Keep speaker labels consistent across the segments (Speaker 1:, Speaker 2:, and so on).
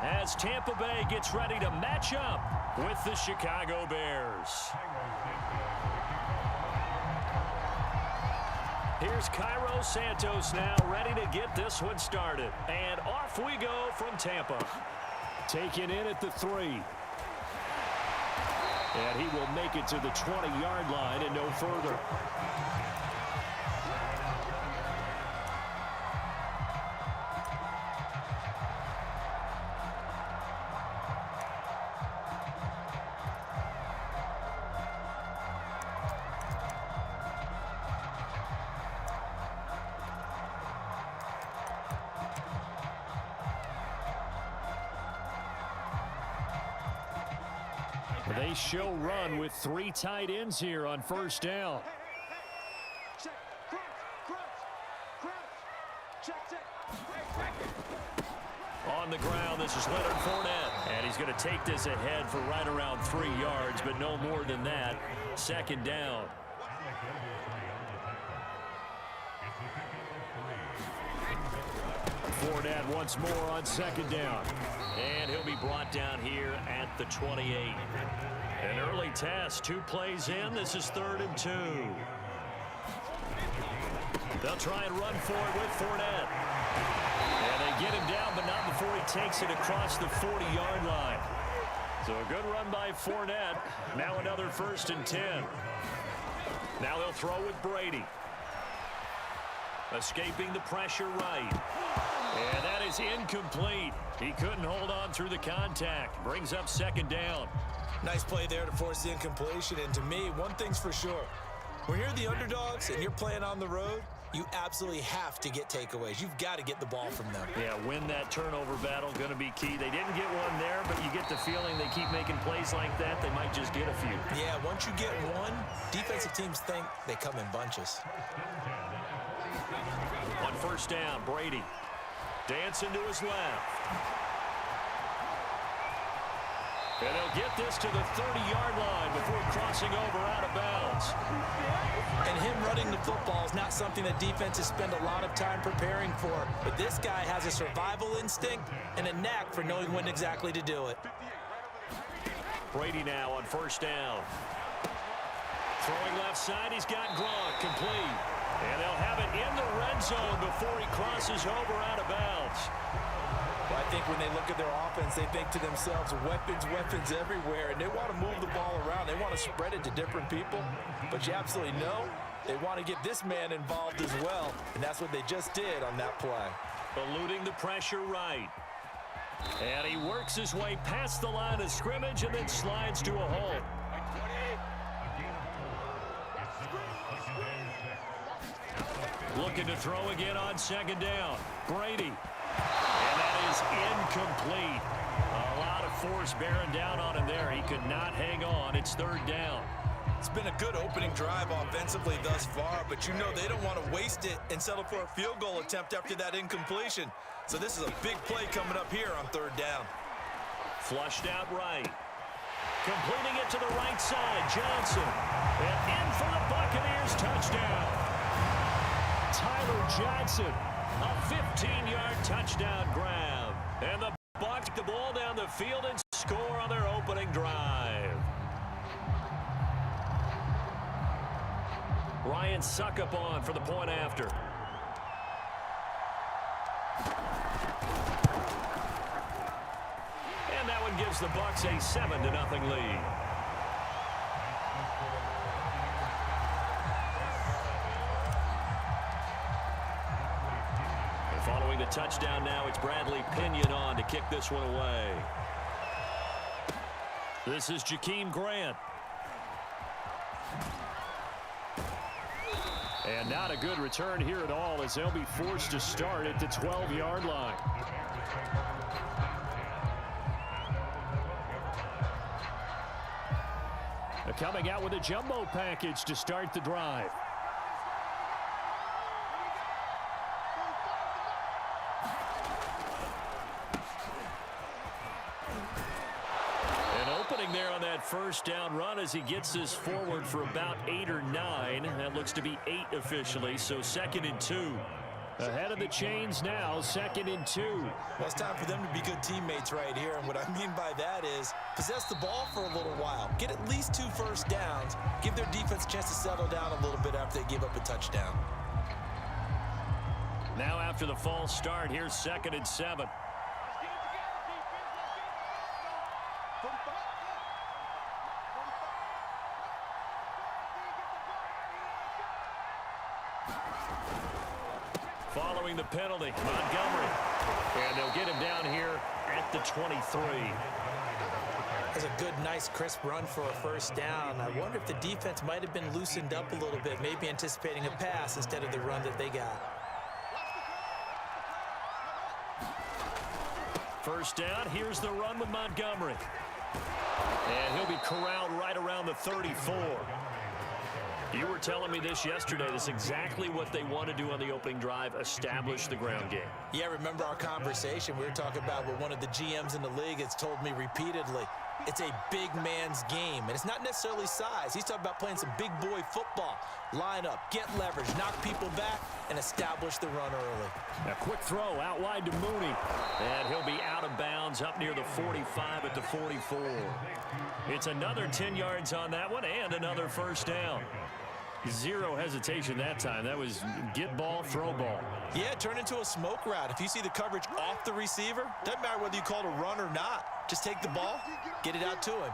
Speaker 1: as Tampa Bay gets ready to match up with the Chicago Bears. Here's Cairo Santos now ready to get this one started. And off we go from Tampa. Taken in at the 3. And he will make it to the 20-yard line and no further. They show run with 3 tight ends here on first down. On the ground, this is Leonard Fournette. And he's going to take this ahead for right around 3 yards, but no more than that. Second down. Fournette once more on second down. And he'll be brought down here at the 28. An early test, 2 plays in. This is 3rd and 2. They'll try and run for it with Fournette. And they get him down, but not before he takes it across the 40-yard line. So a good run by Fournette. Now another 1st and 10. Now they'll throw with Brady. Escaping the pressure right. And that is incomplete. He couldn't hold on through the contact. Brings up 2nd down.
Speaker 2: Nice play there to force the incompletion. And to me, one thing's for sure. When you're the underdogs and you're playing on the road, you absolutely have to get takeaways. You've got to get the ball from them.
Speaker 1: Yeah, win that turnover battle, going to be key. They didn't get one there, but you get the feeling they keep making plays like that, they might just get a few.
Speaker 2: Yeah, once you get one, defensive teams think they come in bunches.
Speaker 1: On first down, Brady. Dancing to his left. And they'll get this to the 30-yard line before crossing over out of bounds.
Speaker 2: And him running the football is not something that defenses spend a lot of time preparing for. But this guy has a survival instinct and a knack for knowing when exactly to do it.
Speaker 1: Brady now on first down. Throwing left side, he's got Gronk complete. And they'll have it in the red zone before he crosses over out of bounds.
Speaker 2: Well, I think when they look at their offense, they think to themselves, weapons, weapons everywhere, and they want to move the ball around. They want to spread it to different people, but you absolutely know they want to get this man involved as well, and that's what they just did on that play.
Speaker 1: Eluding the pressure right. And he works his way past the line of scrimmage and then slides to a halt. Looking to throw again on second down. Brady. And that is incomplete. A lot of force bearing down on him there. He could not hang on. It's 3rd down.
Speaker 2: It's been a good opening drive offensively thus far, but you know they don't want to waste it and settle for a field goal attempt after that incompletion. So this is a big play coming up here on 3rd down.
Speaker 1: Flushed out right. Completing it to the right side. Johnson. And in for the Buccaneers touchdown. Tyler Johnson, a 15-yard touchdown grab. And the Bucs get the ball down the field and score on their opening drive. Ryan Suckup on for the point after. And that one gives the Bucs a 7-0 lead. Following the touchdown now, it's Bradley Pinion on to kick this one away. This is Jakeem Grant. And not a good return here at all as they'll be forced to start at the 12-yard line. They're coming out with a jumbo package to start the drive. There on that first down run as he gets this forward for about 8 or 9. That looks to be 8 officially, so 2nd and 2. Ahead of the chains now, 2nd and 2.
Speaker 2: Well, it's time for them to be good teammates right here, and what I mean by that is possess the ball for a little while, get at least 2 first downs, give their defense a chance to settle down a little bit after they give up a touchdown.
Speaker 1: Now after the false start, here's 2nd and 7. Following the penalty, Montgomery. And they'll get him down here at the 23.
Speaker 2: That's a good, nice, crisp run for a first down. I wonder if the defense might have been loosened up a little bit, maybe anticipating a pass instead of the run that they got.
Speaker 1: First down, here's the run with Montgomery. And he'll be corralled right around the 34. You were telling me this yesterday. This is exactly what they want to do on the opening drive, establish the ground game.
Speaker 2: Yeah, remember our conversation. We were talking about what one of the GMs in the league has told me repeatedly. It's a big man's game, and it's not necessarily size. He's talking about playing some big boy football. Line up, get leverage, knock people back, and establish the run early.
Speaker 1: A quick throw out wide to Mooney. And he'll be out of bounds up near the 45 at the 44. It's another 10 yards on that one and another first down. Zero hesitation that time. That was get ball, throw ball.
Speaker 2: Yeah, turn into a smoke route. If you see the coverage off the receiver, doesn't matter whether you call it a run or not. Just take the ball, get it out to him.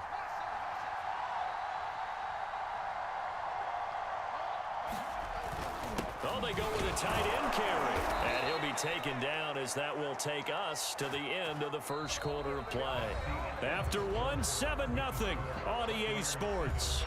Speaker 1: Oh, they go with a tight end carry. And he'll be taken down as that will take us to the end of the first quarter of play. After one, 7-0 on EA Sports.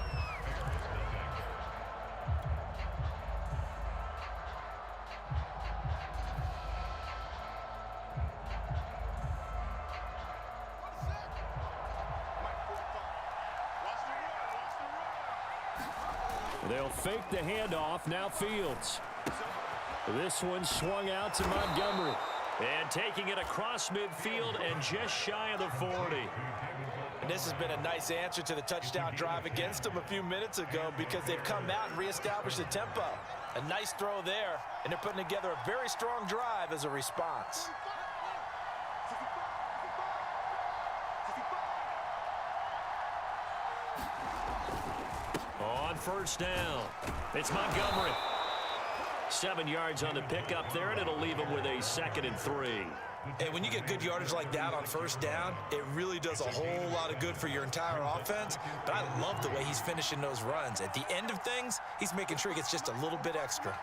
Speaker 1: They'll fake the handoff. Now Fields. This one swung out to Montgomery. And taking it across midfield and just shy of the 40.
Speaker 2: And this has been a nice answer to the touchdown drive against them a few minutes ago because they've come out and reestablished the tempo. A nice throw there, and they're putting together a very strong drive as a response.
Speaker 1: On first down, it's Montgomery. 7 yards on the pickup there, and it'll leave him with a 2nd and 3.
Speaker 2: And when you get good yardage like that on first down, it really does a whole lot of good for your entire offense. But I love the way he's finishing those runs. At the end of things, he's making sure he gets just a little bit extra.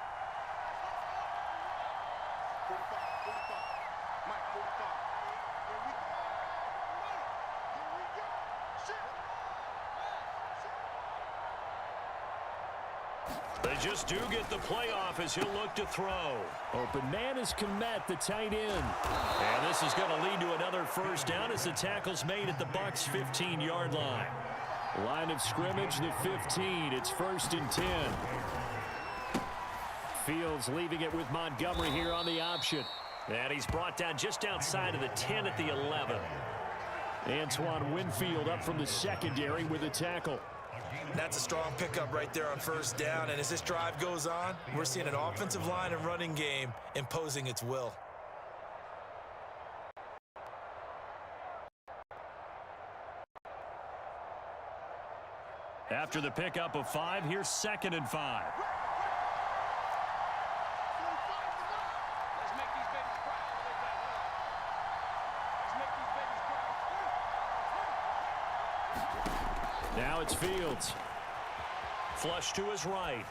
Speaker 1: They just do get the playoff as he'll look to throw. Open man is Komet, the tight end. And this is going to lead to another first down as the tackle's made at the Bucs' 15-yard line. Line of scrimmage, the 15. It's 1st and 10. Fields leaving it with Montgomery here on the option. And he's brought down just outside of the 10 at the 11. Antoine Winfield up from the secondary with a tackle.
Speaker 2: That's a strong pickup right there on first down. And as this drive goes on, we're seeing an offensive line and running game imposing its will.
Speaker 1: After the pickup of 5, here's 2nd and 5. Now it's Fields. Flush to his right.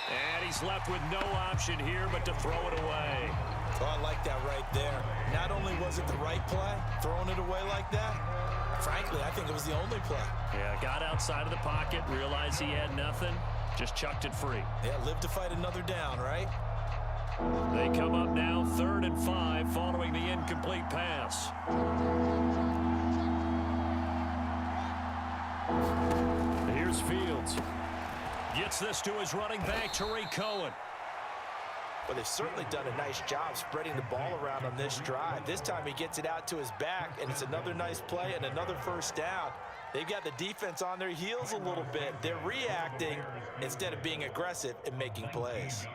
Speaker 1: And he's left with no option here but to throw it away.
Speaker 2: Oh, I like that right there. Not only was it the right play, throwing it away like that, frankly, I think it was the only play.
Speaker 1: Yeah, got outside of the pocket, realized he had nothing, just chucked it free.
Speaker 2: Yeah, live to fight another down, right?
Speaker 1: They come up now 3rd and 5 following the incomplete pass. Here's Fields. Gets this to his running back, Tariq Cohen.
Speaker 2: Well, they've certainly done a nice job spreading the ball around on this drive. This time he gets it out to his back, and it's another nice play and another first down. They've got the defense on their heels a little bit. They're reacting instead of being aggressive and making plays.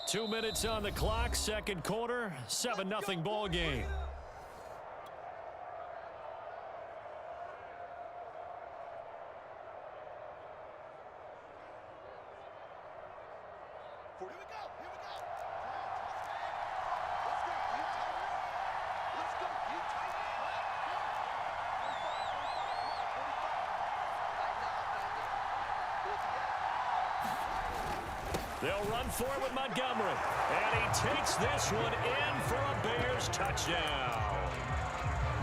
Speaker 1: 2 minutes on the clock, second quarter, 7-0 ball game. They'll run for it with Montgomery. And he takes this one in for a Bears touchdown.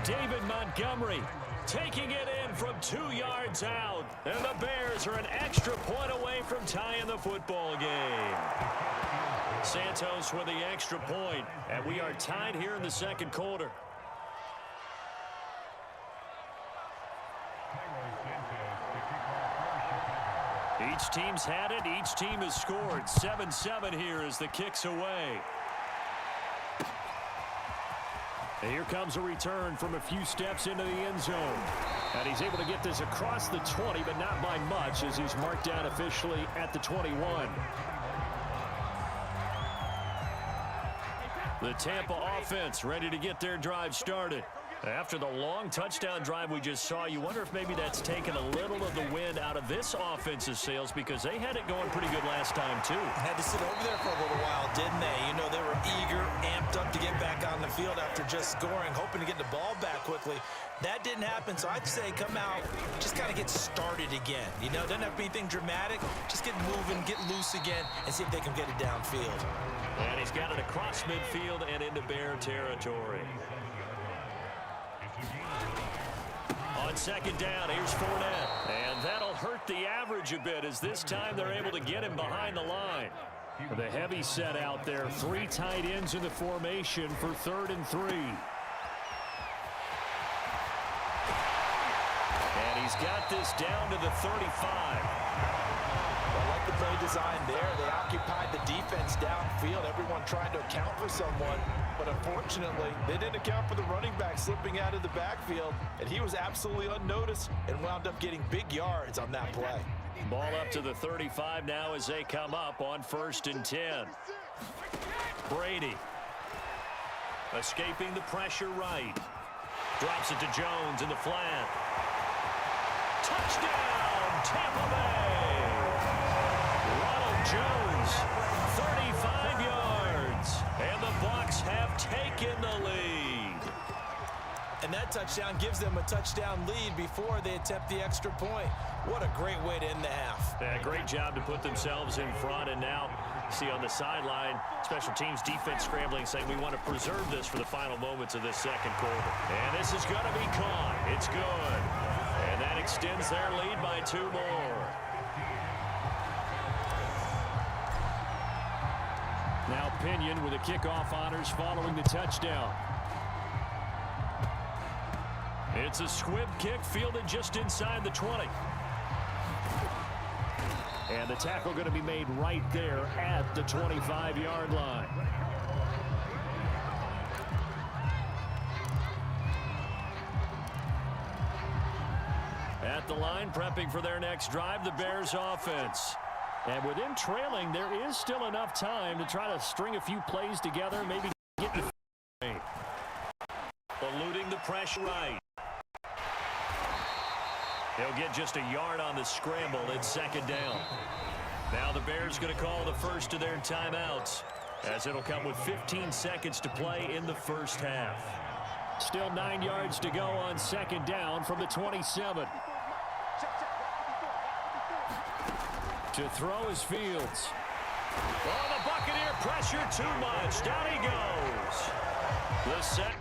Speaker 1: David Montgomery taking it in from 2 yards out. And the Bears are an extra point away from tying the football game. Santos with the extra point. And we are tied here in the second quarter. Each team's had it. Each team has scored. 7-7 here as the kick's away. And here comes a return from a few steps into the end zone. And he's able to get this across the 20, but not by much as he's marked down officially at the 21. The Tampa offense ready to get their drive started. After the long touchdown drive we just saw, you wonder if maybe that's taken a little of the wind out of this offense's sails because they had it going pretty good last time, too.
Speaker 2: Had to sit over there for a little while, didn't they? You know, they were eager, amped up to get back on the field after just scoring, hoping to get the ball back quickly. That didn't happen, so I'd say come out, just kind of get started again. You know, doesn't have to be anything dramatic. Just get moving, get loose again, and see if they can get it downfield.
Speaker 1: And he's got it across midfield and into Bear territory. On second down, here's Fournette. And that'll hurt the average a bit as this time they're able to get him behind the line. The heavy set out there. 3 tight ends in the formation for 3rd and 3. And he's got this down to the 35.
Speaker 2: I like the play design there. They occupied the defense downfield. Everyone trying to account for someone. But unfortunately, they didn't account for the running back slipping out of the backfield. And he was absolutely unnoticed and wound up getting big yards on that play.
Speaker 1: Ball up to the 35 now as they come up on 1st and 10. Brady. Escaping the pressure right. Drops it to Jones in the flat. Touchdown, Tampa Bay! Ronald Jones, 35 yards. And the Bucs have taken the lead.
Speaker 2: And that touchdown gives them a touchdown lead before they attempt the extra point. What a great way to end the half.
Speaker 1: Yeah, great job to put themselves in front. And now, see on the sideline, special teams defense scrambling, saying we want to preserve this for the final moments of this second quarter. And this is going to be caught. It's good. And that extends their lead by 2 more. Now Pinion with the kickoff honors following the touchdown. It's a squib kick fielded just inside the 20. And the tackle going to be made right there at the 25-yard line. At the line, prepping for their next drive, the Bears offense. And with them trailing, there is still enough time to try to string a few plays together, maybe get the eluding the pressure right. He'll get just a yard on the scramble. It's 2nd down. Now the Bears going to call the first of their timeouts, as it'll come with 15 seconds to play in the first half. Still 9 yards to go on 2nd down from the 27. To throw is Fields. Oh, the Buccaneer pressure too much. Down he goes. The set.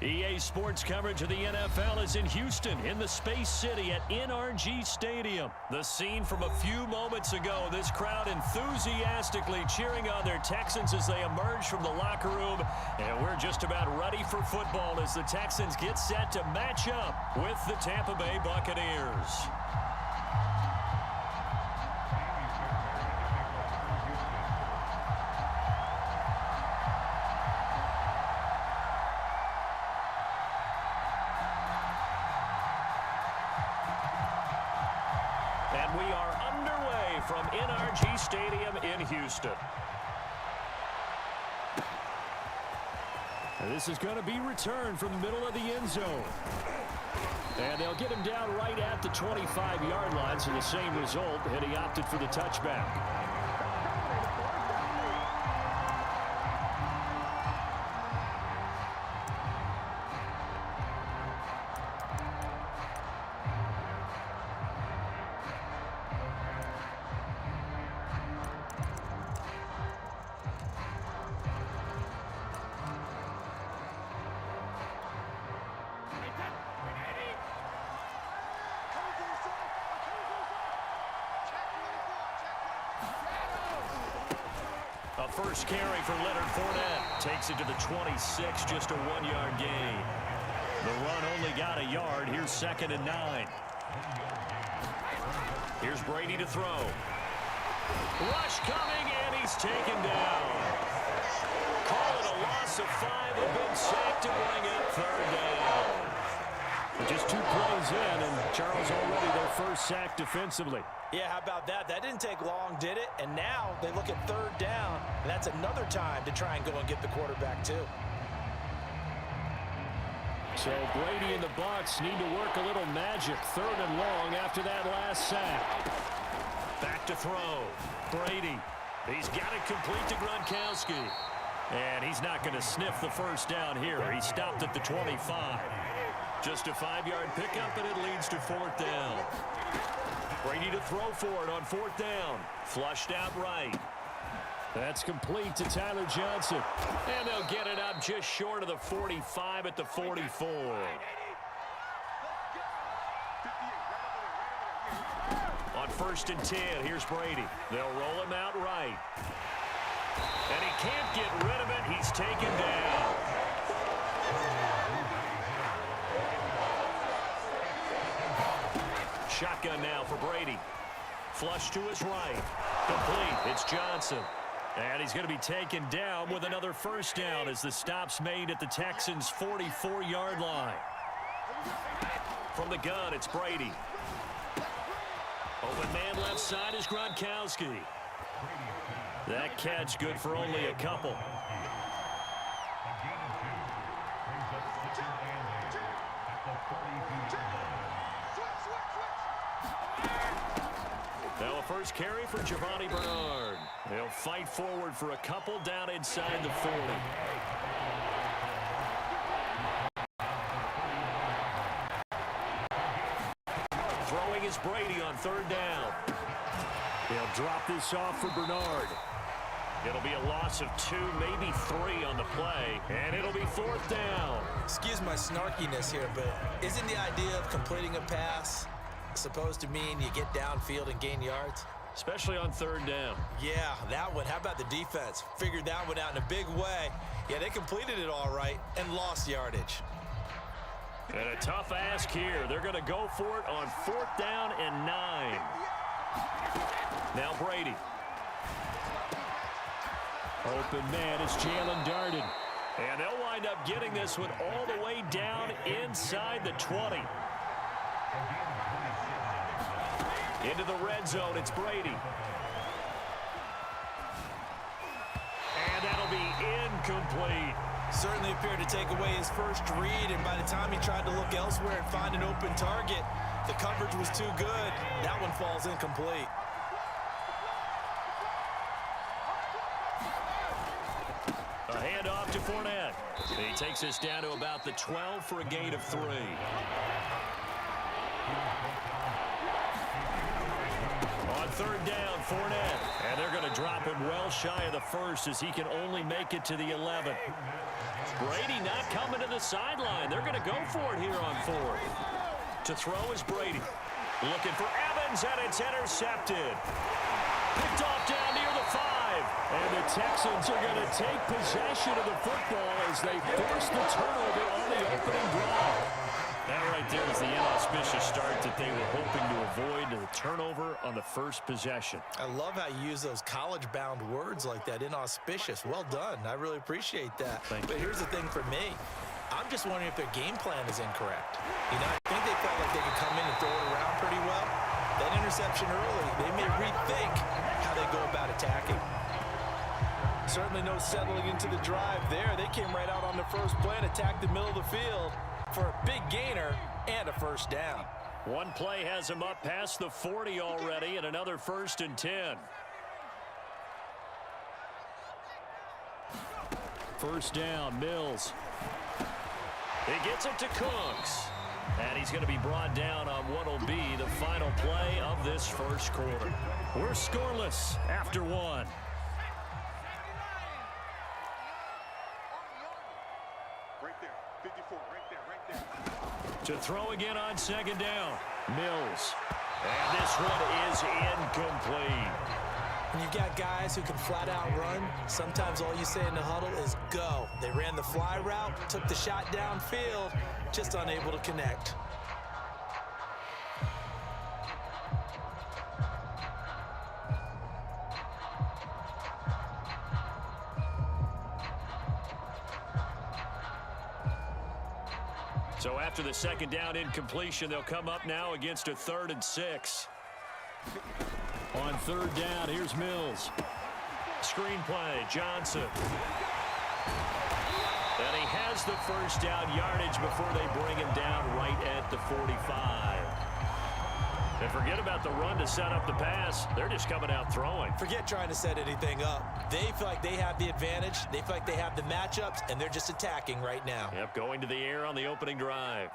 Speaker 1: EA Sports coverage of the NFL is in Houston, in the Space City at NRG Stadium. The scene from a few moments ago, this crowd enthusiastically cheering on their Texans as they emerge from the locker room. And we're just about ready for football as the Texans get set to match up with the Tampa Bay Buccaneers. And we are underway from NRG Stadium in Houston. And this is going to be returned from the middle of the end zone. And they'll get him down right at the 25-yard line, so the same result, and he opted for the touchback. A first carry for Leonard Fournette. Takes it to the 26, just a 1-yard gain. The run only got a yard. Here's 2nd and 9. Here's Brady to throw. Rush coming, and he's taken down. Call it a loss of 5. A big sack to bring it 3rd down. Just 2 plays in, and Charles already their first sack defensively.
Speaker 2: Yeah, how about that? That didn't take long, did it? And now they look at 3rd down, and that's another time to try and go and get the quarterback too.
Speaker 1: So Brady and the Bucs need to work a little magic. 3rd and long after that last sack. Back to throw. Brady. He's got it complete to Gronkowski. And he's not going to sniff the first down here. He stopped at the 25. Just a 5-yard pickup, and it leads to 4th down. Brady to throw for it on 4th down. Flushed out right. That's complete to Tyler Johnson. And they'll get it up just short of the 45 at the 44. On 1st and 10, here's Brady. They'll roll him out right. And he can't get rid of it. He's taken down. Shotgun now for Brady. Flush to his right. Complete. It's Johnson. And he's going to be taken down with another first down as the stop's made at the Texans' 44-yard line. From the gun, it's Brady. Open man left side is Gronkowski. That catch good for only a couple. Now a first carry for Giovanni Bernard. He'll fight forward for a couple down inside the 40. Throwing is Brady on 3rd down. He'll drop this off for Bernard. It'll be a loss of 2, maybe 3 on the play, and it'll be 4th down.
Speaker 2: Excuse my snarkiness here, but isn't the idea of completing a pass supposed to mean you get downfield and gain yards?
Speaker 1: Especially on 3rd down.
Speaker 2: Yeah, that one. How about the defense? Figured that one out in a big way. Yeah, they completed it all right and lost yardage.
Speaker 1: And a tough ask here. They're going to go for it on 4th down and 9. Now Brady. Open man is Jalen Darden. And they'll wind up getting this one all the way down inside the 20. Into the red zone, it's Brady. And that'll be incomplete.
Speaker 2: Certainly appeared to take away his first read, and by the time he tried to look elsewhere and find an open target, the coverage was too good. That one falls incomplete.
Speaker 1: A handoff to Fournette. He takes us down to about the 12 for a gain of 3. On 3rd down, Fournette. And they're going to drop him well shy of the 1st as he can only make it to the 11. Brady not coming to the sideline. They're going to go for it here on fourth. To throw is Brady. Looking for Evans, and it's intercepted. Picked off down near the 5. And the Texans are going to take possession of the football as they force the turnover on the opening drive. That right there is the inauspicious start that they were hoping to avoid, the turnover on the first possession.
Speaker 2: I love how you use those college-bound words like that, inauspicious. Well done. I really appreciate that. But here's the thing for me. I'm just wondering if their game plan is incorrect. You know, I think they felt like they could come in and throw it around pretty well. That interception early, they may rethink how they go about attacking. Certainly no settling into the drive there. They came right out on the first play and attacked the middle of the field for a big gainer and a first down.
Speaker 1: One play has him up past the 40 already, and another 1st and 10. First down, Mills. He gets it to Cooks. And he's going to be brought down on what will be the final play of this first quarter. We're scoreless after 1. To throw again on 2nd down. Mills. And this one is incomplete.
Speaker 2: When you've got guys who can flat out run, sometimes all you say in the huddle is go. They ran the fly route, took the shot downfield, just unable to connect.
Speaker 1: So after the 2nd down incompletion, they'll come up now against a 3rd and 6. On 3rd down, here's Mills. Screenplay, Johnson. And he has the first down yardage before they bring him down right at the 45. And forget about the run to set up the pass. They're just coming out throwing.
Speaker 2: Forget trying to set anything up. They feel like they have the advantage. They feel like they have the matchups, and they're just attacking right now.
Speaker 1: Yep, going to the air on the opening drive.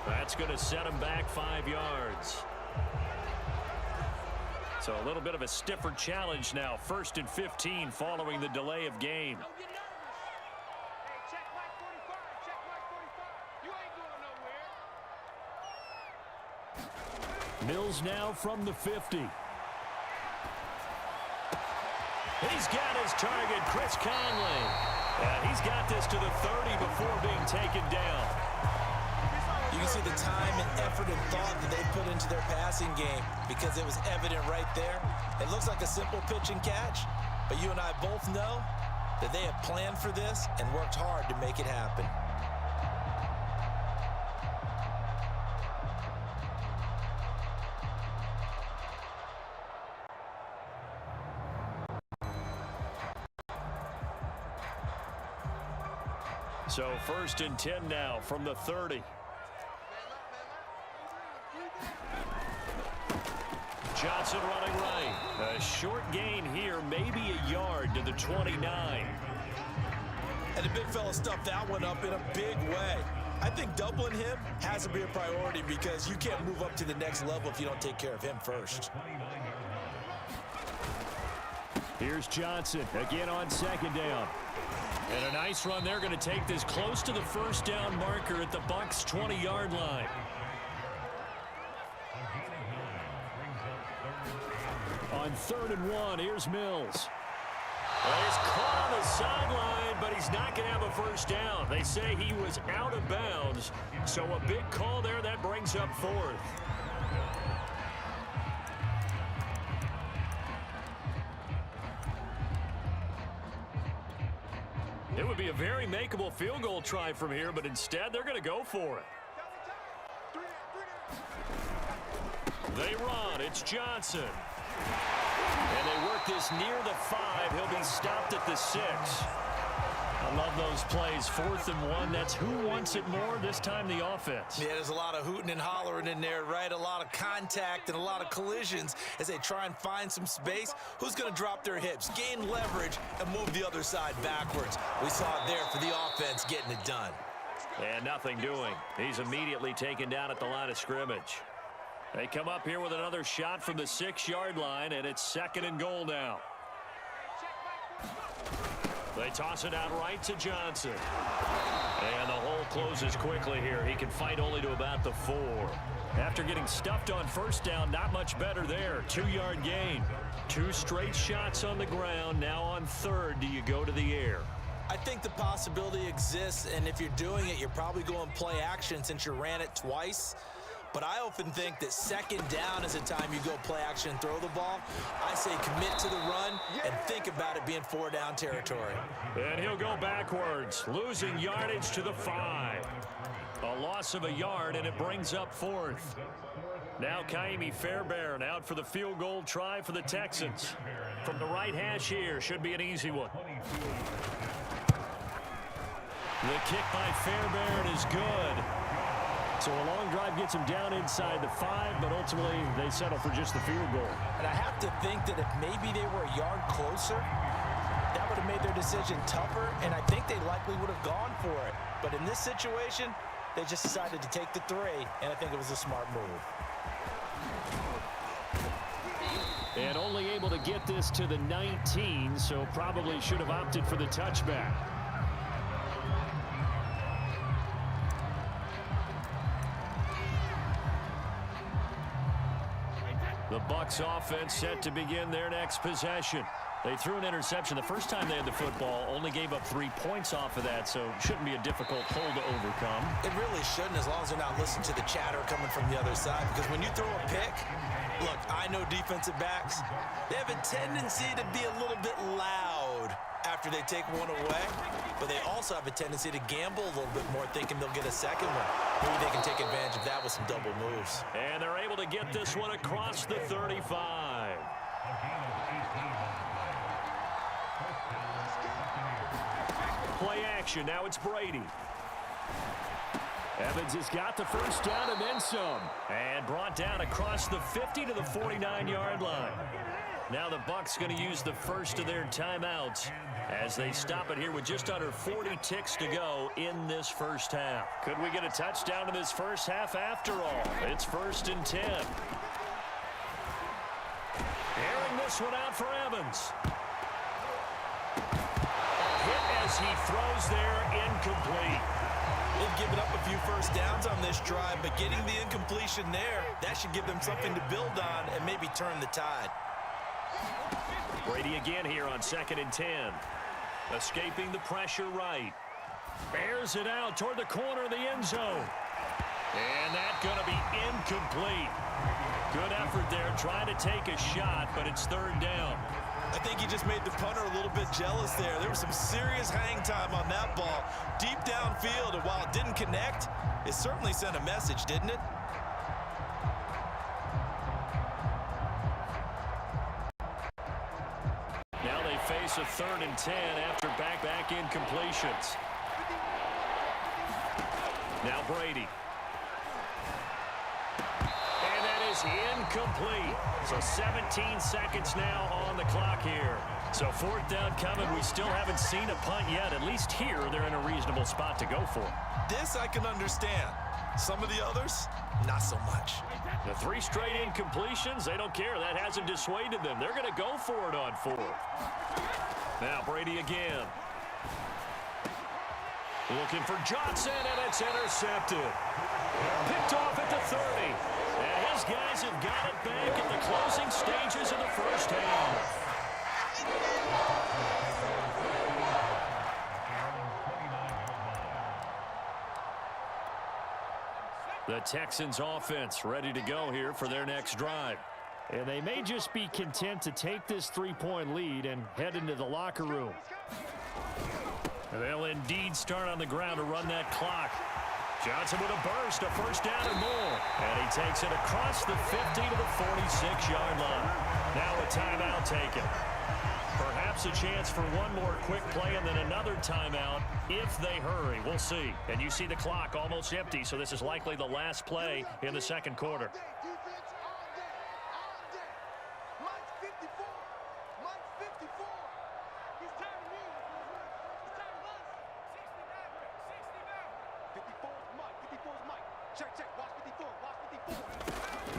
Speaker 1: That's going to set him back 5 yards. So a little bit of a stiffer challenge now. 1st and 15 following the delay of game. Mills now from the 50. He's got his target, Chris Conley. And he's got this to the 30 before being taken down.
Speaker 2: You can see the time and effort and thought that they put into their passing game because it was evident right there. It looks like a simple pitch and catch, but you and I both know that they have planned for this and worked hard to make it happen.
Speaker 1: So 1st and 10 now from the 30. Johnson running right. A short gain here, maybe a yard to the 29.
Speaker 2: And the big fella stuffed that one up in a big way. I think doubling him has to be a priority because you can't move up to the next level if you don't take care of him first.
Speaker 1: Here's Johnson again on 2nd down. And a nice run. They're going to take this close to the first down marker at the Bucs' 20-yard line. On 3rd and 1, here's Mills. Well, he's caught on the sideline, but he's not going to have a first down. They say he was out of bounds, so a big call there. That brings up 4th. It would be a very makeable field goal try from here, but instead they're going to go for it. They run. It's Johnson. And they work this near the 5. He'll be stopped at the 6. I love those plays. 4th and 1. That's who wants it more. This time the offense.
Speaker 2: Yeah, there's a lot of hooting and hollering in there, right? A lot of contact and a lot of collisions as they try and find some space. Who's going to drop their hips, gain leverage, and move the other side backwards? We saw it there for the offense getting it done.
Speaker 1: And nothing doing. He's immediately taken down at the line of scrimmage. They come up here with another shot from the 6-yard line, and it's 2nd and goal now. They toss it out right to Johnson. And the hole closes quickly here. He can fight only to about the 4. After getting stuffed on 1st down, not much better there. 2-yard gain. 2 straight shots on the ground. Now on 3rd, do you go to the air?
Speaker 2: I think the possibility exists, and if you're doing it, you're probably going play action since you ran it twice. But I often think that 2nd down is a time you go play action and throw the ball. I say commit to the run and think about it being 4-down territory.
Speaker 1: And he'll go backwards, losing yardage to the 5. A loss of a yard, and it brings up 4th. Now Kaimi Fairbairn out for the field goal try for the Texans. From the right hash here, should be an easy one. The kick by Fairbairn is good. So a long drive gets him down inside the 5, but ultimately they settle for just the field goal.
Speaker 2: And I have to think that if maybe they were a yard closer, that would have made their decision tougher, and I think they likely would have gone for it. But in this situation, they just decided to take the 3, and I think it was a smart move.
Speaker 1: And only able to get this to the 19, so probably should have opted for the touchback. The Bucs offense set to begin their next possession. They threw an interception the first time they had the football, only gave up 3 points off of that, so shouldn't be a difficult hole to overcome.
Speaker 2: It really shouldn't, as long as they're not listening to the chatter coming from the other side, because when you throw a pick, look, I know defensive backs, they have a tendency to be a little bit loud after they take one away, but they also have a tendency to gamble a little bit more, thinking they'll get a second one. Maybe they can take advantage of that with some double moves.
Speaker 1: And they're able to get this one across the 35. Play action. Now it's Brady. Evans has got the first down and then some. And brought down across the 50 to the 49-yard line. Now the Bucs going to use the first of their timeouts as they stop it here with just under 40 ticks to go in this first half. Could we get a touchdown in this first half after all? It's 1st and 10. Airing this one out for Evans. A hit as he throws there, incomplete.
Speaker 2: They've given up a few first downs on this drive, but getting the incompletion there, that should give them something to build on and maybe turn the tide.
Speaker 1: Brady again here on 2nd and 10. Escaping the pressure right. Bears it out toward the corner of the end zone. And that's going to be incomplete. Good effort there trying to take a shot, but it's 3rd down.
Speaker 2: I think he just made the punter a little bit jealous there. There was some serious hang time on that ball. Deep downfield, and while it didn't connect, it certainly sent a message, didn't it?
Speaker 1: Now they face a 3rd and 10 after back-to-back incompletions. Now Brady. And that is incomplete. So 17 seconds now on the clock here. So 4th down coming. We still haven't seen a punt yet. At least here, they're in a reasonable spot to go for.
Speaker 2: This I can understand. Some of the others, not so much.
Speaker 1: The 3 straight incompletions, they don't care. That hasn't dissuaded them. They're going to go for it on 4th. Now Brady again. Looking for Johnson, and it's intercepted. Picked off at the 30. And his guys have got it back at the closing stages of the first half. The Texans offense ready to go here for their next drive. And they may just be content to take this 3-point lead and head into the locker room. They'll indeed start on the ground to run that clock. Johnson with a burst, a first down and more. And he takes it across the 50 to the 46-yard line. Now a timeout taken. Perhaps a chance for one more quick play and then another timeout if they hurry. We'll see. And you see the clock almost empty, so this is likely the last play in the second quarter.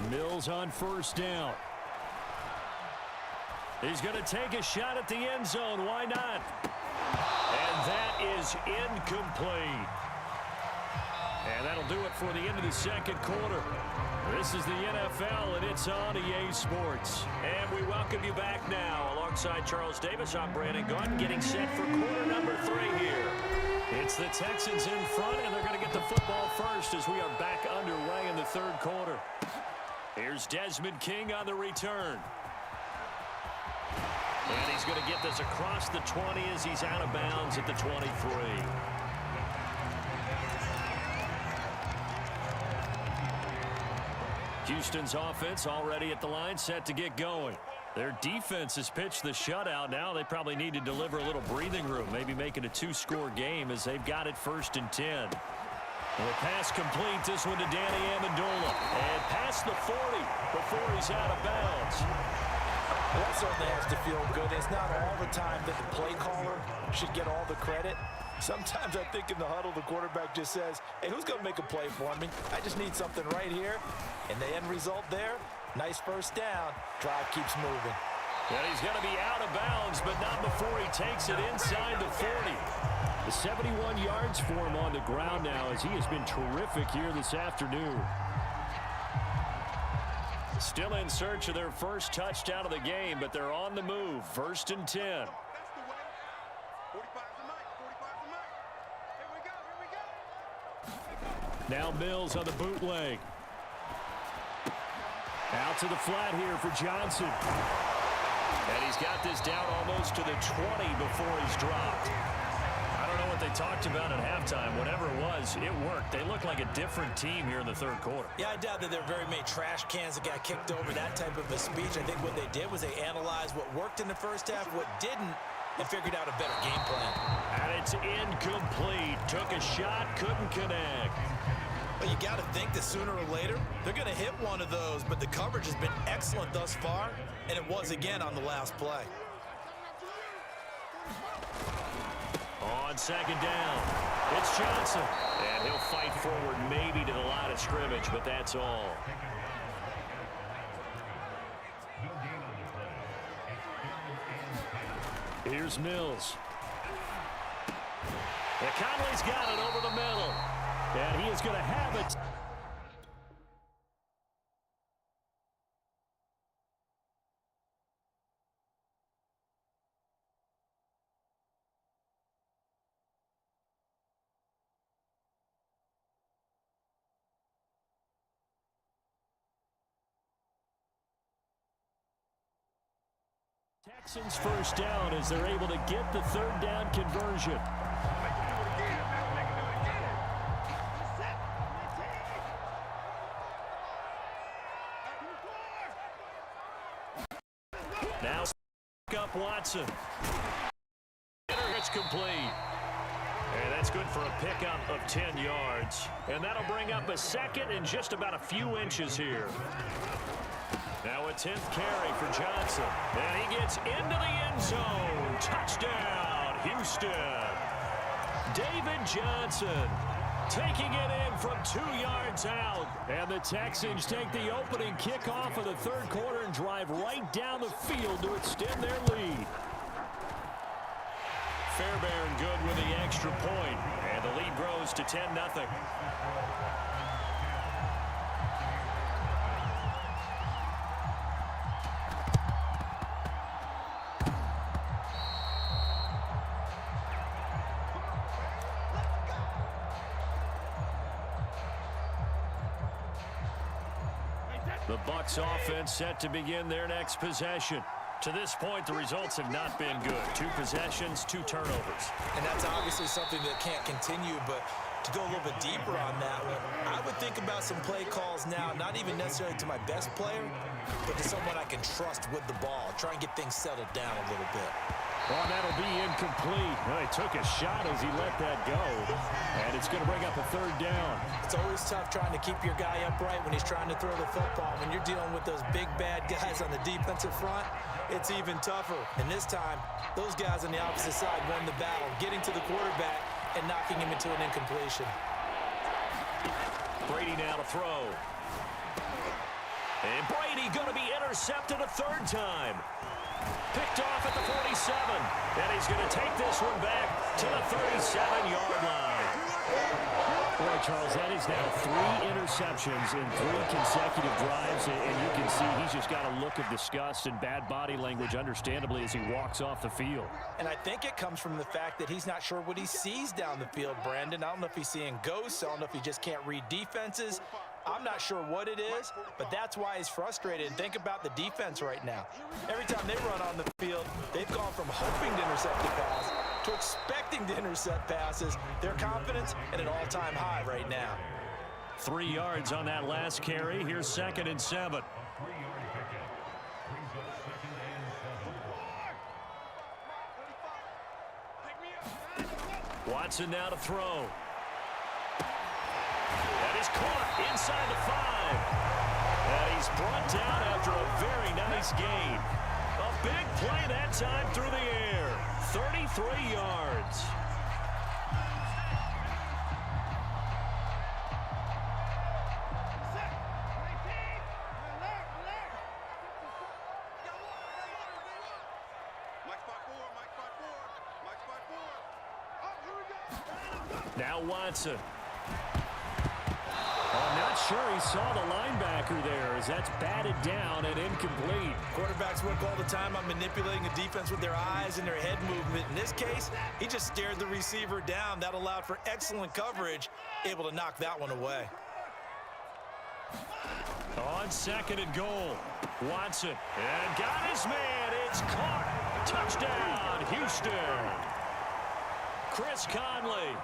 Speaker 1: Mills on first down. He's going to take a shot at the end zone. Why not? And that is incomplete. And that'll do it for the end of the second quarter. This is the NFL, and it's on EA Sports. And we welcome you back now. Alongside Charles Davis, I'm Brandon Gordon, getting set for quarter number 3 here. It's the Texans in front, and they're going to get the football first as we are back underway in the third quarter. Here's Desmond King on the return. And he's going to get this across the 20 as he's out of bounds at the 23. Houston's offense already at the line, set to get going. Their defense has pitched the shutout. Now they probably need to deliver a little breathing room, maybe make it a 2-score game as they've got it 1st and 10. The pass complete, this one to Danny Amendola. And past the 40 before he's out of bounds.
Speaker 2: That certainly has to feel good. It's not all the time that the play caller should get all the credit. Sometimes I think in the huddle, the quarterback just says, hey, who's going to make a play for me? I just need something right here. And the end result there, nice first down. Drive keeps moving.
Speaker 1: And he's going to be out of bounds, but not before he takes it inside the 40. The 71 yards for him on the ground now as he has been terrific here this afternoon. Still in search of their first touchdown of the game, but they're on the move. 1st and 10. Now Mills on the bootleg. Out to the flat here for Johnson. And he's got this down almost to the 20 before he's dropped. I don't know what they talked about at halftime. Whatever it was, it worked. They look like a different team here in the third quarter.
Speaker 3: Yeah, I doubt that there are very many trash cans that got kicked over, that type of a speech. I think what they did was they analyzed what worked in the first half, what didn't, and figured out a better game plan.
Speaker 1: And it's incomplete. Took a shot, couldn't connect.
Speaker 3: Well, you got to think that sooner or later, they're going to hit one of those, but the coverage has been excellent thus far, and it was again on the last play.
Speaker 1: On second down, it's Johnson. And he'll fight forward maybe to the line of scrimmage, but that's all. Here's Mills. And Conley's got it over the middle. And he is going to have it. Texans first down as they're able to get the third down conversion. Now up Watson. It's complete. And that's good for a pickup of 10 yards. And that'll bring up a 2nd and just about a few inches here. Now a 10th carry for Johnson. And he gets into the end zone. Touchdown, Houston. David Johnson taking it in from 2 yards out. And the Texans take the opening kickoff of the third quarter and drive right down the field to extend their lead. Fairbairn good with the extra point. And the lead grows to 10-0. The Bucs offense set to begin their next possession. To this point, the results have not been good. 2 possessions, 2 turnovers.
Speaker 3: And that's obviously something that can't continue, but to go a little bit deeper on that one, I would think about some play calls now, not even necessarily to my best player, but to someone I can trust with the ball. Try and get things settled down a little bit.
Speaker 1: Well, that'll be incomplete. Well, he took a shot as he let that go, and it's going to bring up a third down.
Speaker 3: It's always tough trying to keep your guy upright when he's trying to throw the football. When you're dealing with those big, bad guys on the defensive front, it's even tougher. And this time, those guys on the opposite side won the battle, getting to the quarterback and knocking him into an incompletion.
Speaker 1: Brady now to throw. And Brady going to be intercepted a third time. Picked off at the 47. And he's going to take this one back to the 37-yard line. Boy, Charles, that is now 3 interceptions in 3 consecutive drives. And you can see he's just got a look of disgust and bad body language, understandably, as he walks off the field.
Speaker 3: And I think it comes from the fact that he's not sure what he sees down the field, Brandon. I don't know if he's seeing ghosts. I don't know if he just can't read defenses. I'm not sure what it is, but that's why he's frustrated. And think about the defense right now. Every time they run on the field, they've gone from hoping to intercept the pass to expecting to intercept passes. Their confidence at an all-time high right now.
Speaker 1: 3 yards on that last carry. Here's 2nd and 7. Watson now to throw. That is caught inside the 5. And he's brought down after a very nice gain. A big play that time through the air. 33 yards. Now Watson. I'm not sure he saw the linebacker there as that's batted down and incomplete.
Speaker 3: Quarterbacks work all the time on manipulating the defense with their eyes and their head movement. In this case, he just stared the receiver down. That allowed for excellent coverage, able to knock that one away.
Speaker 1: On 2nd and goal, Watson. And got his man. It's caught. Touchdown, Houston. Chris Conley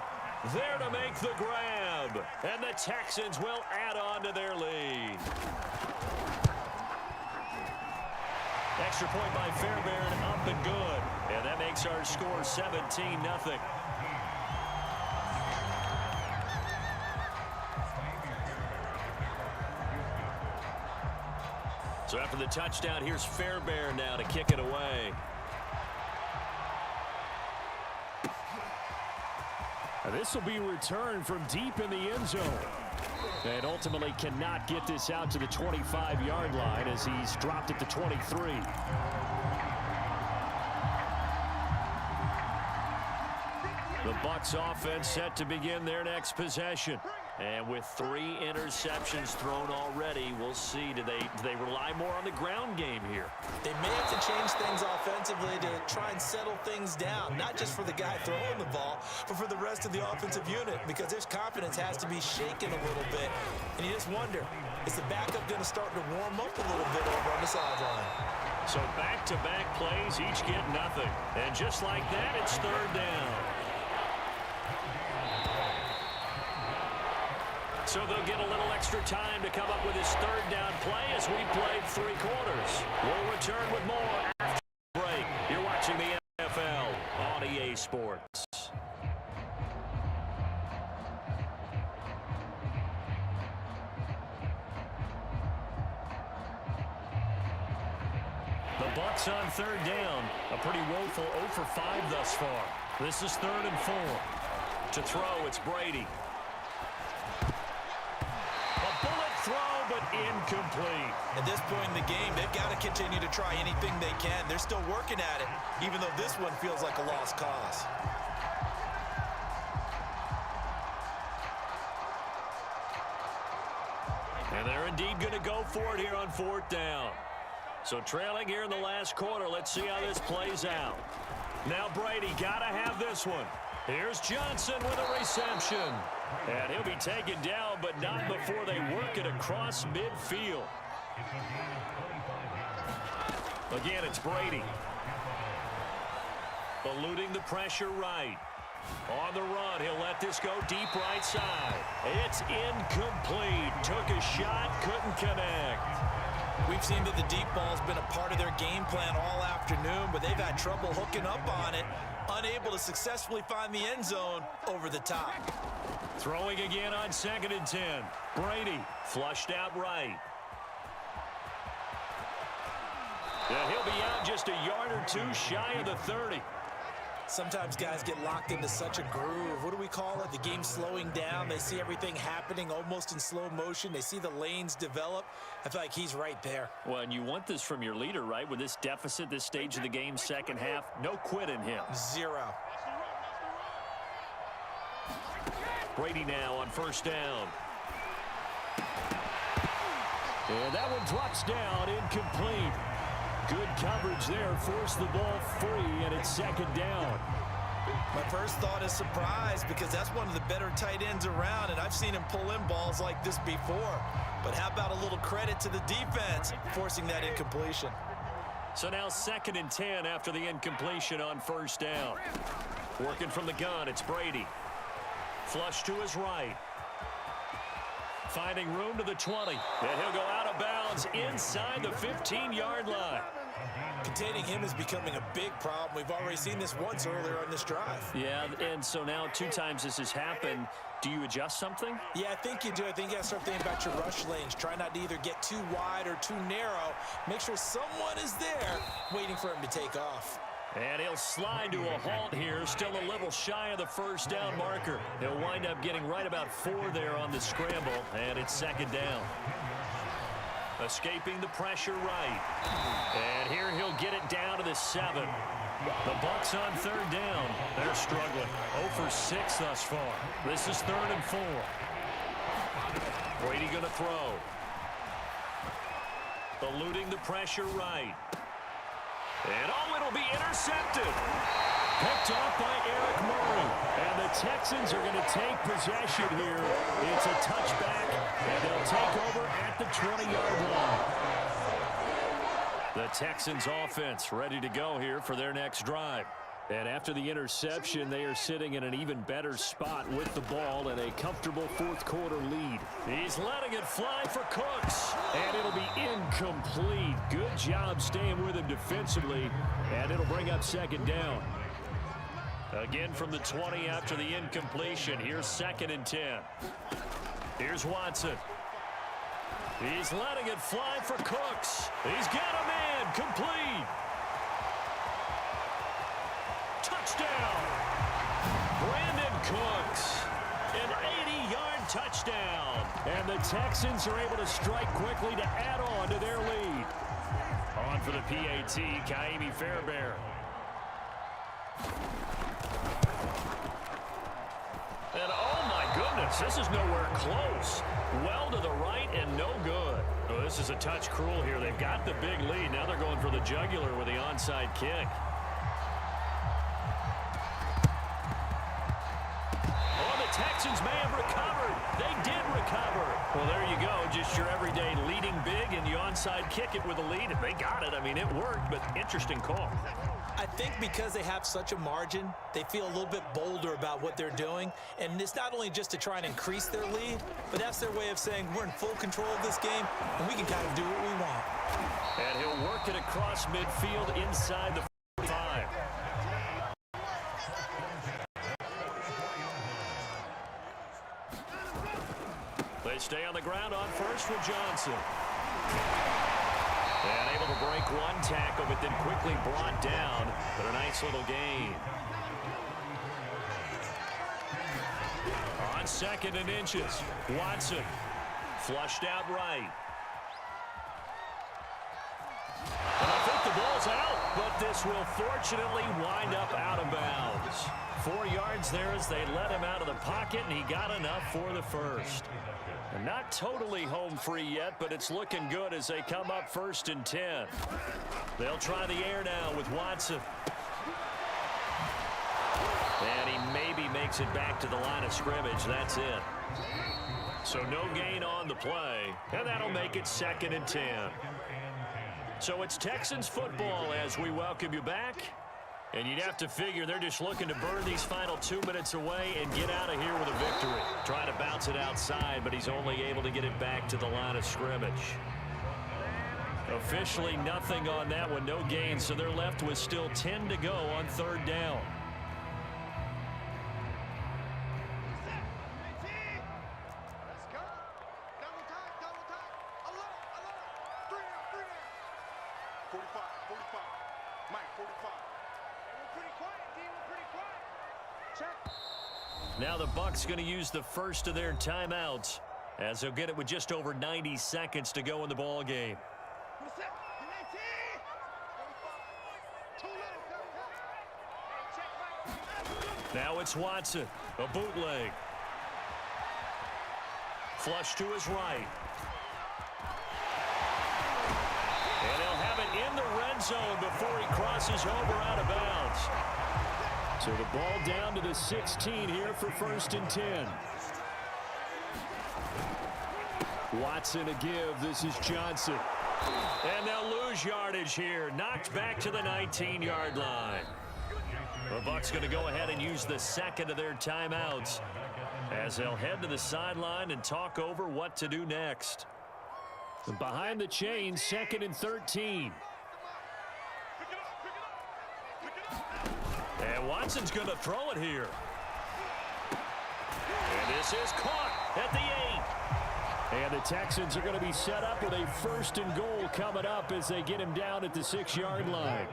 Speaker 1: there to make the grab. And the Texans will add on to their lead. Extra point by Fairbairn, up and good. And that makes our score 17-0. So after the touchdown, here's Fairbairn now to kick it away. This will be returned from deep in the end zone. And ultimately cannot get this out to the 25-yard line as he's dropped it to 23. The Bucs offense set to begin their next possession. And with 3 interceptions thrown already, we'll see. Do they rely more on the ground game here?
Speaker 3: They may have to change things offensively to try and settle things down, not just for the guy throwing the ball, but for the rest of the offensive unit, because their confidence has to be shaken a little bit. And you just wonder, is the backup going to start to warm up a little bit over on the sideline?
Speaker 1: So back-to-back plays, each get nothing. And just like that, it's 3rd down. So they'll get a little extra time to come up with his 3rd down play as we played 3 quarters. We'll return with more after the break. You're watching the NFL on EA Sports. The Bucs on 3rd down. A pretty woeful 0 for 5 thus far. This is 3rd and 4. To throw, it's Brady. Throw, but incomplete.
Speaker 3: At this point in the game, they've got to continue to try anything they can. They're still working at it, even though this one feels like a lost cause.
Speaker 1: And they're indeed going to go for it here on 4th down. So trailing here in the last quarter, let's see how this plays out. Now Brady got to have this one. Here's Johnson with a reception. And he'll be taken down, but not before they work it across midfield. Again, it's Brady. Eluding the pressure right. On the run, he'll let this go deep right side. It's incomplete. Took a shot, couldn't connect.
Speaker 3: We've seen that the deep ball's been a part of their game plan all afternoon, but they've had trouble hooking up on it, unable to successfully find the end zone over the top.
Speaker 1: Throwing again on 2nd and 10. Brady flushed out right. And he'll be out just a yard or two shy of the 30.
Speaker 3: Sometimes guys get locked into such a groove. What do we call it? The game's slowing down. They see everything happening almost in slow motion. They see the lanes develop. I feel like he's right there.
Speaker 1: Well, and you want this from your leader, right? With this deficit, this stage of the game, second half, no quit in him.
Speaker 3: Zero.
Speaker 1: Brady now on 1st down. And that one drops down, incomplete. Good coverage there, forced the ball free, and it's 2nd down.
Speaker 3: My first thought is surprise, because that's one of the better tight ends around, and I've seen him pull in balls like this before. But how about a little credit to the defense forcing that incompletion?
Speaker 1: So now 2nd and 10 after the incompletion on 1st down. Working from the gun, it's Brady. Flush to his right. Finding room to the 20. And he'll go out of bounds inside the 15-yard line.
Speaker 3: Containing him is becoming a big problem. We've already seen this once earlier on this drive.
Speaker 1: Yeah, and so now 2 times this has happened. Do you adjust something?
Speaker 3: Yeah, I think you do. I think you got to start thinking about your rush lanes. Try not to either get too wide or too narrow. Make sure someone is there waiting for him to take off.
Speaker 1: And he'll slide to a halt here, still a little shy of the 1st down marker. He'll wind up getting right about 4 there on the scramble, and it's 2nd down. Escaping the pressure right. And here he'll get it down to the 7. The Bucs on 3rd down. They're struggling. 0 for 6 thus far. This is 3rd and 4. Brady going to throw. Eluding the pressure right. And it'll be intercepted. Picked off by Eric Murray. And the Texans are going to take possession here. It's a touchback, and they'll take over at the 20-yard line. The Texans offense ready to go here for their next drive. And after the interception, they are sitting in an even better spot with the ball and a comfortable 4th quarter lead. He's letting it fly for Cooks, and it'll be incomplete. Good job staying with him defensively, and it'll bring up 2nd down. Again from the 20 after the incompletion. Here's 2nd and 10. Here's Watson. He's letting it fly for Cooks. He's got a man complete. Touchdown. Brandon Cooks. An 80-yard touchdown. And the Texans are able to strike quickly to add on to their lead. On for the PAT, Kaimi Fairbairn. And oh my goodness, this is nowhere close. Well to the right and no good. Oh, this is a touch cruel here. They've got the big lead. Now they're going for the jugular with the onside kick. Oh, the Texans may have recovered. They did recover. Well, there you go. Just your everyday leading big, and you onside kick it with a lead. If they got it, I mean, it worked, but interesting call.
Speaker 3: I think because they have such a margin, they feel a little bit bolder about what they're doing. And it's not only just to try and increase their lead, but that's their way of saying we're in full control of this game, and we can kind of do what we want.
Speaker 1: And he'll work it across midfield inside the 5. They stay on the ground on first with Johnson. And able to break one tackle, but then quickly brought down. But a nice little gain. On 2nd and inches, Watson flushed out right. And I think the ball's out, but this will fortunately wind up out of bounds. 4 yards there as they let him out of the pocket, and he got enough for the first. Not totally home free yet, but it's looking good as they come up 1st and 10. They'll try the air now with Watson. And he maybe makes it back to the line of scrimmage. That's it. So no gain on the play, and that'll make it 2nd and 10. So it's Texans football as we welcome you back. And you'd have to figure they're just looking to burn these final 2 minutes away and get out of here with a victory. Trying to bounce it outside, but he's only able to get it back to the line of scrimmage. Officially nothing on that one, no gain, so they're left with still 10 to go on third down. Now the Bucs going to use the first of their timeouts as they'll get it with just over 90 seconds to go in the ball game. Now it's Watson, a bootleg. Flush to his right. And they'll have it in the red zone before he crosses over out of bounds. So the ball down to the 16 here for 1st and 10. Watson a give. This is Johnson. And they'll lose yardage here. Knocked back to the 19-yard line. The Bucs going to go ahead and use the second of their timeouts as they'll head to the sideline and talk over what to do next. Behind the chain, 2nd and 13. And Watson's going to throw it here. And this is caught at the 8. And the Texans are going to be set up with a 1st and goal coming up as they get him down at the 6-yard line.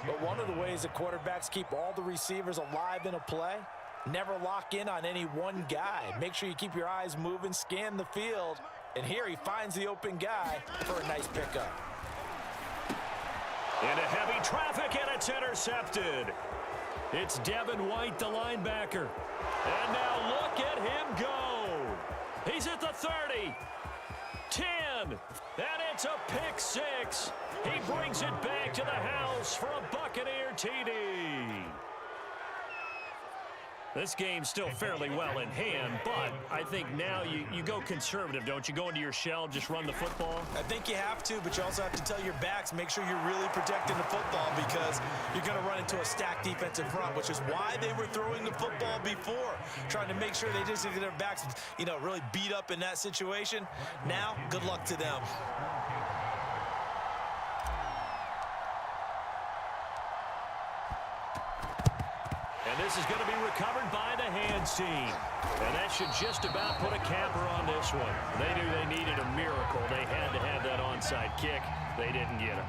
Speaker 3: But one of the ways that quarterbacks keep all the receivers alive in a play, never lock in on any one guy. Make sure you keep your eyes moving, scan the field. And here he finds the open guy for a nice pickup.
Speaker 1: Into heavy traffic, and it's intercepted. It's Devin White, the linebacker. And now look at him go. He's at the 30, 10, and it's a pick 6. He brings it back to the house for a Buccaneer TD. This game's still fairly well in hand, but I think now you go conservative, don't you? Go into your shell, just run the football?
Speaker 3: I think you have to, but you also have to tell your backs, make sure you're really protecting the football because you're going to run into a stacked defensive front, which is why they were throwing the football before, trying to make sure they just get their backs, really beat up in that situation. Now, good luck to them.
Speaker 1: This is going to be recovered by the hands team. And that should just about put a capper on this one. They knew they needed a miracle. They had to have that onside kick. They didn't get it.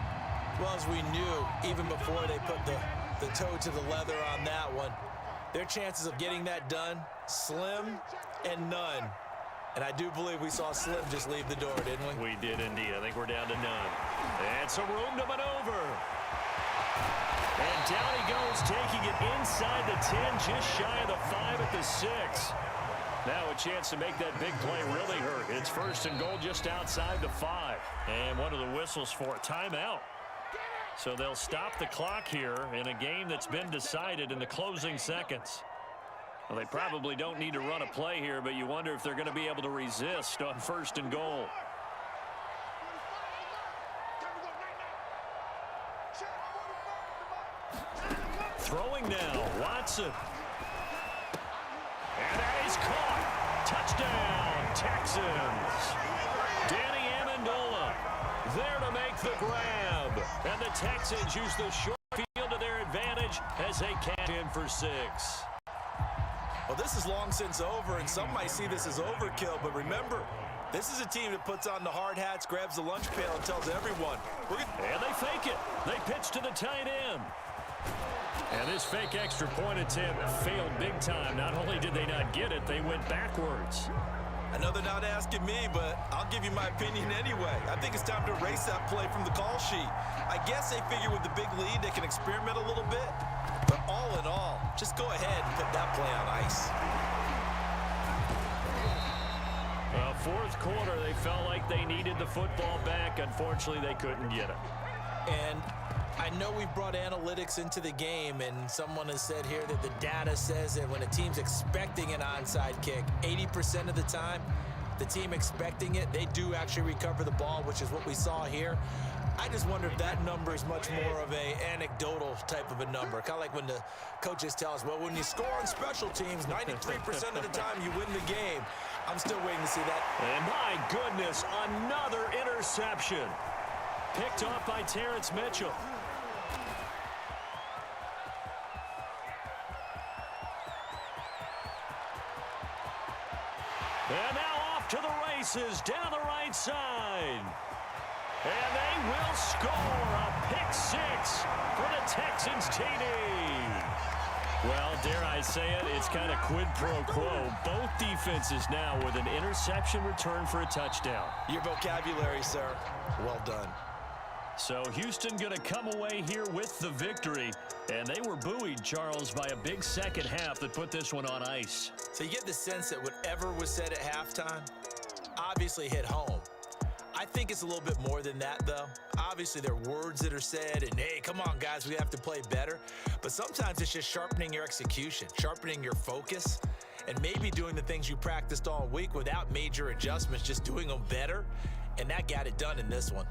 Speaker 3: Well, as we knew, even before they put the toe to the leather on that one, their chances of getting that done, slim and none. And I do believe we saw Slim just leave the door, didn't we?
Speaker 1: We did indeed. I think we're down to none. And some room to maneuver. And down he goes, taking it inside the 10, just shy of the 5 at the 6. Now a chance to make that big play really hurt. It's 1st and goal just outside the 5. And one of the whistles for a timeout. So they'll stop the clock here in a game that's been decided in the closing seconds. Well, they probably don't need to run a play here, but you wonder if they're going to be able to resist on 1st and goal. Throwing now, Watson. And that is caught. Touchdown, Texans. Danny Amendola there to make the grab. And the Texans use the short field to their advantage as they cash in for 6.
Speaker 3: Well, this is long since over, and some might see this as overkill, but remember, this is a team that puts on the hard hats, grabs the lunch pail, and tells everyone.
Speaker 1: And they fake it. They pitch to the tight end. And this fake extra point attempt failed big time. Not only did they not get it, they went backwards.
Speaker 3: I know they're not asking me, but I'll give you my opinion anyway. I think it's time to erase that play from the call sheet. I guess they figure with the big lead, they can experiment a little bit. But all in all, just go ahead and put that play on ice.
Speaker 1: Well, 4th quarter, they felt like they needed the football back. Unfortunately, they couldn't get it.
Speaker 3: And I know we've brought analytics into the game, and someone has said here that the data says that when a team's expecting an onside kick, 80% of the time, the team expecting it, they do actually recover the ball, which is what we saw here. I just wonder if that number is much more of a anecdotal type of a number. Kind of like when the coaches tell us, well, when you score on special teams, 93% of the time you win the game. I'm still waiting to see that.
Speaker 1: And my goodness, another interception. Picked off by Terrence Mitchell. And now off to the races down the right side. And they will score a pick six for the Texans TD. Well, dare I say it, it's kind of quid pro quo. Both defenses now with an interception return for a touchdown.
Speaker 3: Your vocabulary, sir. Well done.
Speaker 1: So Houston going to come away here with the victory. And they were buoyed, Charles, by a big second half that put this one on ice.
Speaker 3: So you get the sense that whatever was said at halftime obviously hit home. I think it's a little bit more than that, though. Obviously, there are words that are said, and, hey, come on, guys, we have to play better. But sometimes it's just sharpening your execution, sharpening your focus, and maybe doing the things you practiced all week without major adjustments, just doing them better. And that got it done in this one.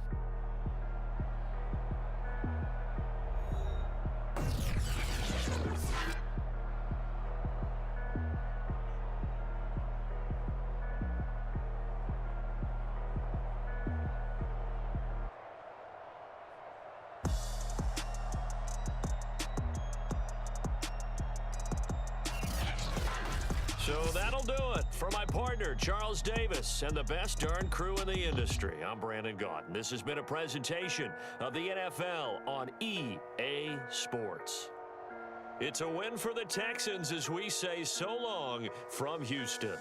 Speaker 1: So that'll do it for my partner, Charles Davis, and the best darn crew in the industry. I'm Brandon Gaudin. This has been a presentation of the NFL on EA Sports. It's a win for the Texans as we say so long from Houston.